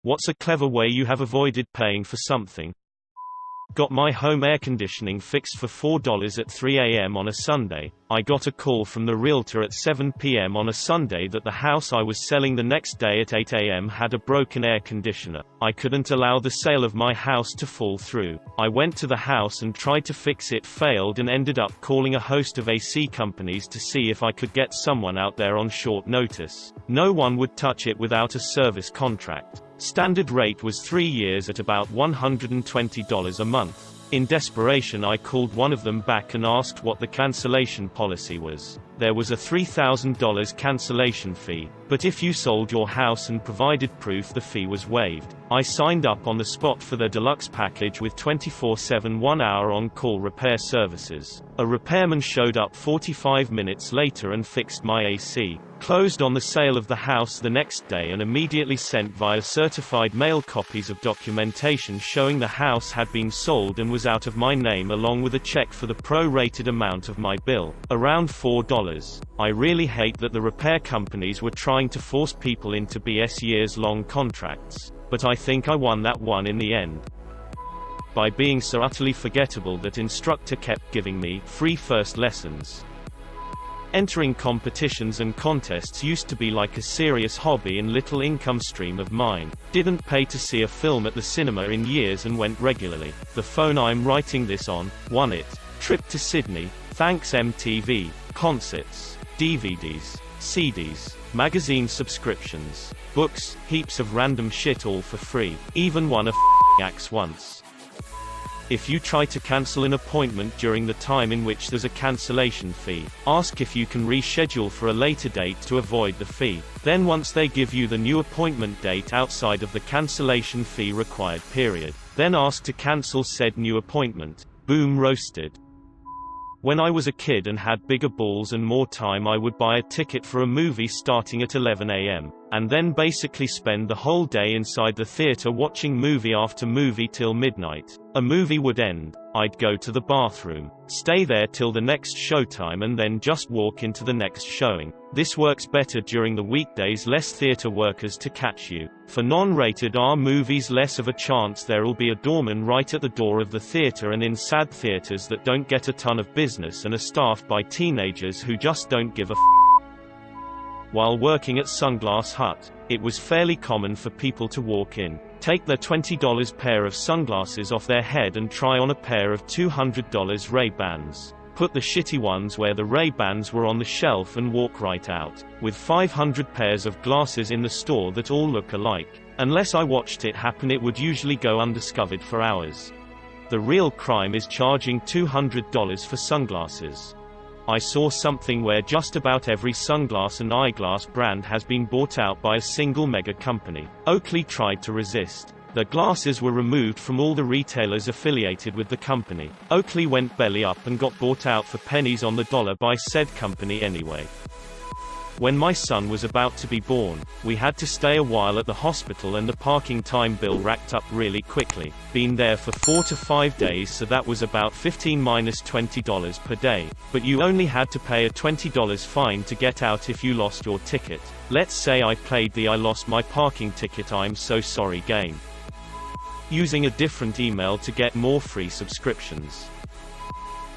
What's a clever way you have avoided paying for something? Got my home air conditioning fixed for $4 at 3 a.m. on a Sunday. I got a call from the realtor at 7 p.m. on a Sunday that the house I was selling the next day at 8 a.m. had a broken air conditioner. I couldn't allow the sale of my house to fall through. I went to the house and tried to fix it, failed, and ended up calling a host of AC companies to see if I could get someone out there on short notice. No one would touch it without a service contract. Standard rate was 3 years at about $120 a month. In desperation, I called one of them back and asked what the cancellation policy was. There was a $3,000 cancellation fee, but if you sold your house and provided proof, the fee was waived. I signed up on the spot for their deluxe package with 24/7 1-hour on-call repair services. A repairman showed up 45 minutes later and fixed my AC, closed on the sale of the house the next day, and immediately sent via certified mail copies of documentation showing the house had been sold and was out of my name, along with a check for the pro-rated amount of my bill, around $4. I really hate that the repair companies were trying to force people into BS years-long contracts, but I think I won that one in the end. By being so utterly forgettable that instructor kept giving me free first lessons. Entering competitions and contests used to be like a serious hobby and little income stream of mine. Didn't pay to see a film at the cinema in years and went regularly. The phone I'm writing this on, won it. Trip to Sydney, thanks MTV. Concerts, DVDs, CDs, magazine subscriptions, books, heaps of random shit all for free. Even won a axe once. If you try to cancel an appointment during the time in which there's a cancellation fee, ask if you can reschedule for a later date to avoid the fee. Then once they give you the new appointment date outside of the cancellation fee required period, then ask to cancel said new appointment. Boom roasted. When I was a kid and had bigger balls and more time, I would buy a ticket for a movie starting at 11 a.m. and then basically spend the whole day inside the theater watching movie after movie till midnight. A movie would end, I'd go to the bathroom, stay there till the next showtime, and then just walk into the next showing. This works better during the weekdays, less theater workers to catch you. For non-rated R movies, less of a chance there'll be a doorman right at the door of the theater, and in sad theaters that don't get a ton of business and are staffed by teenagers who just don't give a While working at Sunglass Hut, it was fairly common for people to walk in, take their $20 pair of sunglasses off their head and try on a pair of $200 Ray-Bans, put the shitty ones where the Ray-Bans were on the shelf, and walk right out, with 500 pairs of glasses in the store that all look alike. Unless I watched it happen, it would usually go undiscovered for hours. The real crime is charging $200 for sunglasses. I saw something where just about every sunglass and eyeglass brand has been bought out by a single mega company. Oakley tried to resist. Their glasses were removed from all the retailers affiliated with the company. Oakley went belly up and got bought out for pennies on the dollar by said company anyway. When my son was about to be born, we had to stay a while at the hospital, and the parking time bill racked up really quickly. Been there for 4 to 5 days, so that was about $15 minus $20 per day. But you only had to pay a $20 fine to get out if you lost your ticket. Let's say I played the "I lost my parking ticket, I'm so sorry" game, using a different email to get more free subscriptions.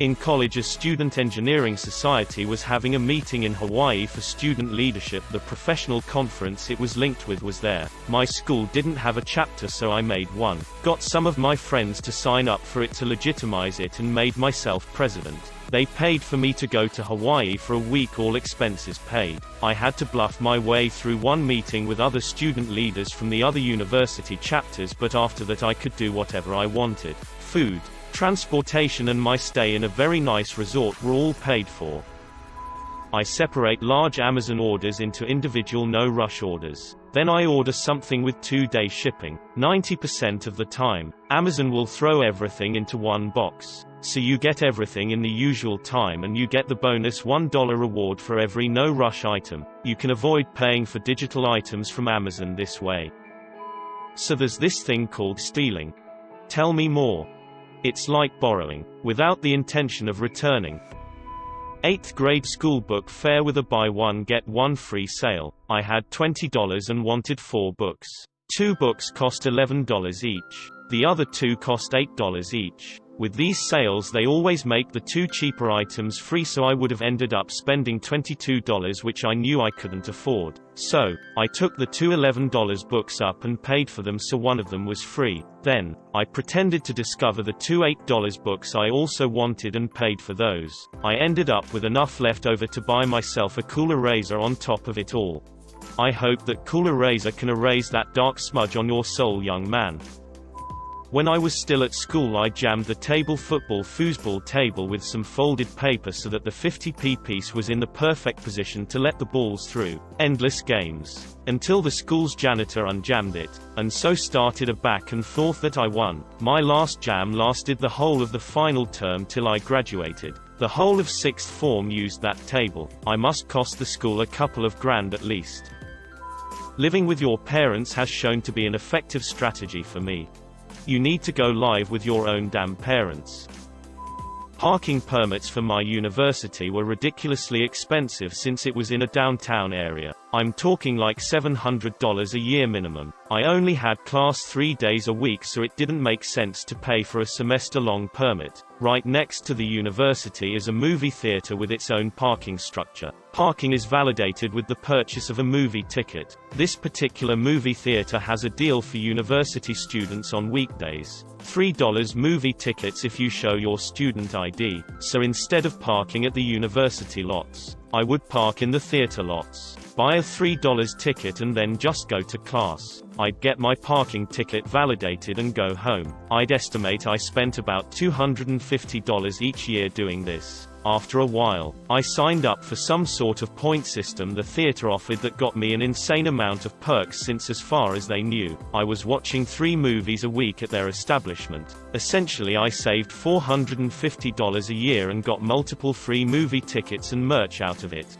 In college, a student engineering society was having a meeting in Hawaii for student leadership. The professional conference it was linked with was there. My school didn't have a chapter, so I made one. Got some of my friends to sign up for it to legitimize it, and made myself president. They paid for me to go to Hawaii for a week, all expenses paid. I had to bluff my way through one meeting with other student leaders from the other university chapters, but after that I could do whatever I wanted. Food, transportation and my stay in a very nice resort were all paid for. I separate large Amazon orders into individual no-rush orders. Then I order something with 2-day shipping. 90% of the time, Amazon will throw everything into one box. So you get everything in the usual time, and you get the bonus $1 reward for every no-rush item. You can avoid paying for digital items from Amazon this way. So there's this thing called stealing. Tell me more. It's like borrowing, without the intention of returning. 8th grade school book fair with a buy one get one free sale. I had $20 and wanted 4 books. 2 books cost $11 each. The other 2 cost $8 each. With these sales they always make the 2 cheaper items free, so I would have ended up spending $22, which I knew I couldn't afford. So, I took the 2 $11 books up and paid for them, so one of them was free. Then, I pretended to discover the 2 $8 books I also wanted and paid for those. I ended up with enough left over to buy myself a cool eraser on top of it all. I hope that cool eraser can erase that dark smudge on your soul, young man. When I was still at school, I jammed the table football foosball table with some folded paper so that the 50p piece was in the perfect position to let the balls through. Endless games. Until the school's janitor unjammed it, and so started a back and forth that I won. My last jam lasted the whole of the final term till I graduated. The whole of 6th form used that table. I must cost the school a couple of grand at least. Living with your parents has shown to be an effective strategy for me. You need to go live with your own damn parents. Parking permits for my university were ridiculously expensive since it was in a downtown area. I'm talking like $700 a year minimum. I only had class 3 days a week, so it didn't make sense to pay for a semester-long permit. Right next to the university is a movie theater with its own parking structure. Parking is validated with the purchase of a movie ticket. This particular movie theater has a deal for university students on weekdays. $3 movie tickets if you show your student ID. So instead of parking at the university lots, I would park in the theater lots, buy a $3 ticket and then just go to class. I'd get my parking ticket validated and go home. I'd estimate I spent about $250 each year doing this. After a while, I signed up for some sort of point system the theater offered that got me an insane amount of perks, since as far as they knew, I was watching 3 movies a week at their establishment. Essentially, I saved $450 a year and got multiple free movie tickets and merch out of it.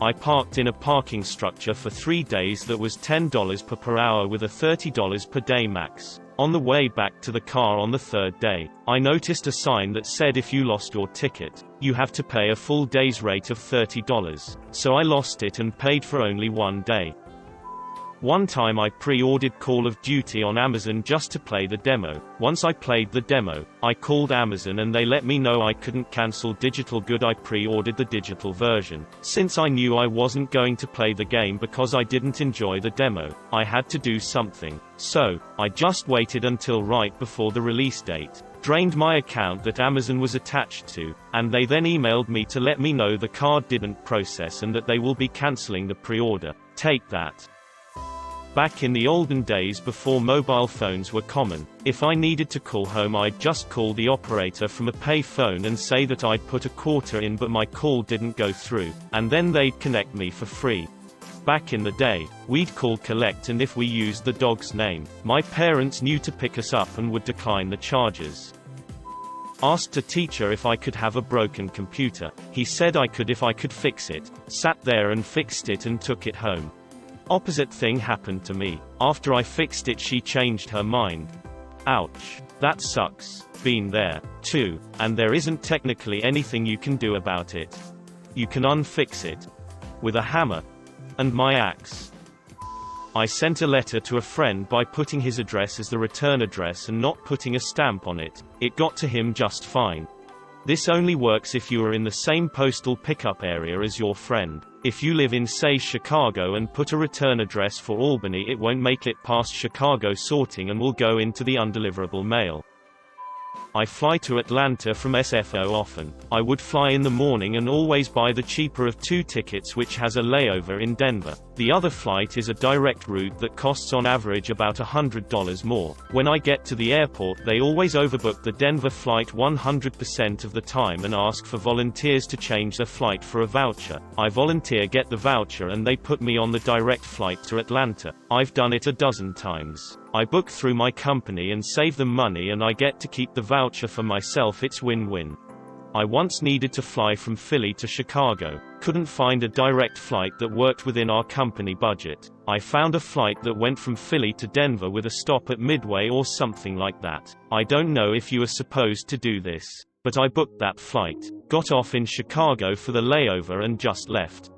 I parked in a parking structure for 3 days that was $10 per hour with a $30 per day max. On the way back to the car on the 3rd day, I noticed a sign that said if you lost your ticket, you have to pay a full day's rate of $30. So I lost it and paid for only 1 day. One time I pre-ordered Call of Duty on Amazon just to play the demo. Once I played the demo, I called Amazon and they let me know I couldn't cancel digital good. I pre-ordered the digital version. Since I knew I wasn't going to play the game because I didn't enjoy the demo, I had to do something. So, I just waited until right before the release date, drained my account that Amazon was attached to, and they then emailed me to let me know the card didn't process and that they will be canceling the pre-order. Take that. Back in the olden days before mobile phones were common, if I needed to call home I'd just call the operator from a pay phone and say that I'd put a quarter in but my call didn't go through, and then they'd connect me for free. Back in the day, we'd call collect, and if we used the dog's name, my parents knew to pick us up and would decline the charges. Asked a teacher if I could have a broken computer. He said I could if I could fix it. Sat there and fixed it and took it home. Opposite thing happened to me. After I fixed it she changed her mind. Ouch. That sucks. Been there, too. And there isn't technically anything you can do about it. You can unfix it. With a hammer. And my axe. I sent a letter to a friend by putting his address as the return address and not putting a stamp on it. It got to him just fine. This only works if you are in the same postal pickup area as your friend. If you live in, say, Chicago and put a return address for Albany, it won't make it past Chicago sorting and will go into the undeliverable mail. I fly to Atlanta from SFO often. I would fly in the morning and always buy the cheaper of 2 tickets, which has a layover in Denver. The other flight is a direct route that costs on average about $100 more. When I get to the airport they always overbook the Denver flight 100% of the time and ask for volunteers to change their flight for a voucher. I volunteer, get the voucher, and they put me on the direct flight to Atlanta. I've done it a dozen times. I book through my company and save them money, and I get to keep the voucher for myself. It's win-win. I once needed to fly from Philly to Chicago. Couldn't find a direct flight that worked within our company budget. I found a flight that went from Philly to Denver with a stop at Midway or something like that. I don't know if you are supposed to do this, but I booked that flight, got off in Chicago for the layover and just left.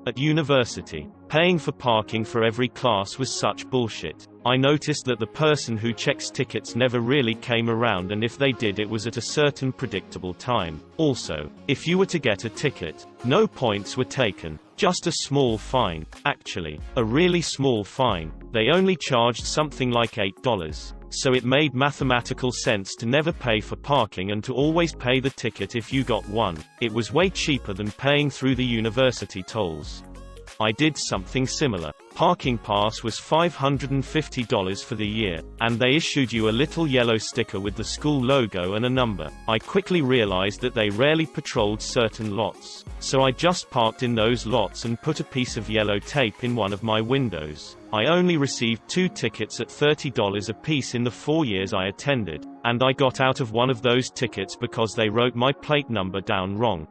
At university, Paying for parking for every class was such bullshit. I noticed that the person who checks tickets never really came around, and if they did, it was at a certain predictable time. Also, if you were to get a ticket, no points were taken. Just a small fine. Actually, a really small fine. They only charged something like $8. So it made mathematical sense to never pay for parking and to always pay the ticket if you got one. It was way cheaper than paying through the university tolls. I did something similar. Parking pass was $550 for the year, and they issued you a little yellow sticker with the school logo and a number. I quickly realized that they rarely patrolled certain lots, so I just parked in those lots and put a piece of yellow tape in one of my windows. I only received 2 tickets at $30 apiece in the 4 years I attended, and I got out of one of those tickets because they wrote my plate number down wrong.